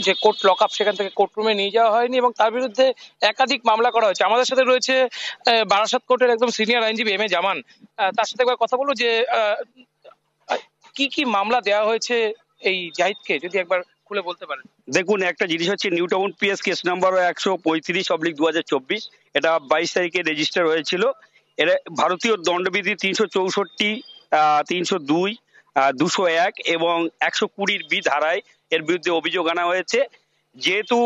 যে court lock up সেখান থেকে কোর্টরুমে নিয়ে যাওয়া হয়নি এবং তার বিরুদ্ধে একাধিক মামলা করা হয়েছে। আমাদের সাথে রয়েছে বারাসাত কোর্টের একদম সিনিয়র আইনজীবী এম এ জামান। তার সাথে একবার কথা বলবো যে কি কি মামলা দেওয়া হয়েছে এই জাহিদকে, যদি একবার খুলে বলতে পারেন। দেখুন, একটা জিনিস হচ্ছে new town PS case number 135/2024। এটা 22 তারিখে রেজিস্টার হয়েছিল। এটা ভারতীয় দণ্ডবিধি 364, 302, 201 এবং 120 ধারায় এর বিরুদ্ধে অভিযোগ আনা হয়েছে। যেহেতু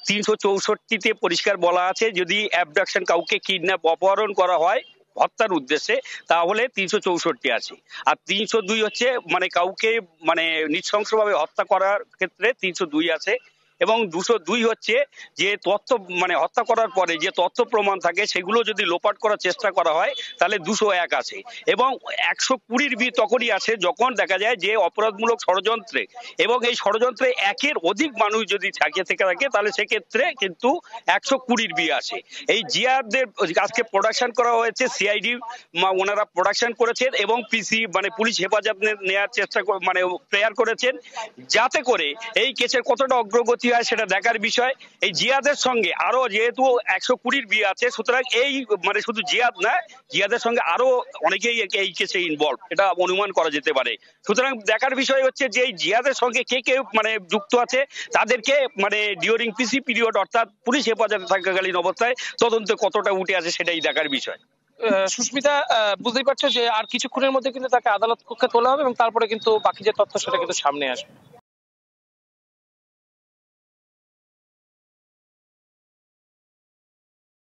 364-তে পরিষ্কার বলা আছে, যদি অ্যাবডাকশন, কাউকে কিডন্যাপ, অপহরণ করা হয় হত্যার উদ্দেশ্যে, তাহলে 364 আছে। আর 302 হচ্ছে মানে কাউকে মানে নৃশংসভাবে হত্যা করার ক্ষেত্রে 302 আছে। এবং 202 হচ্ছে যে তথ্য মানে হত্যা করার পরে যে তথ্য প্রমাণ থাকে সেগুলো যদি লোপাট করার চেষ্টা করা হয় তাহলে 201 আছে। এবং 120 তখনই আছে যখন দেখা যায় যে অপরাধমূলক ষড়যন্ত্রে এবং এই ষড়যন্ত্রে একের অধিক মানুষ যদি থাকে তাহলে সেক্ষেত্রে কিন্তু 120 আসে। এই জিয়াদের আজকে প্রোডাকশন করা হয়েছে, সিআইডি ওনারা প্রোডাকশন করেছেন এবং পিসি মানে পুলিশ হেফাজত নেওয়ার চেষ্টা মানে প্রেয়ার করেছেন, যাতে করে এই কেসের কতটা অগ্রগতি হয় সেটা দেখার বিষয়। এই জিয়াদের সঙ্গে আরো যেহেতু 120 আছে, সুতরাং এই মানে শুধু জিয়াদ না, জিয়াদের সঙ্গে আরো অনেকেই এই কেসে ইনভলভ, এটা অনুমান করা যেতে পারে। সুতরাং দেখার বিষয় হচ্ছে যে এই জিয়াদের সঙ্গে কে কে মানে যুক্ত আছে, তাদেরকে মানে ডিউরিং পিসি পিরিয়ড অর্থাৎ পুলিশ হেফাজতে থাকাকালীন অবস্থায় তদন্তে কতটা উঠে আসে সেটাই দেখার বিষয়। সুস্মিতা, বুঝতেই পারছো যে আর কিছুক্ষণের মধ্যে কিন্তু তাকে আদালত কক্ষে তোলা হবে এবং তারপরে কিন্তু বাকি যে তথ্য সেটা কিন্তু সামনে আসবে।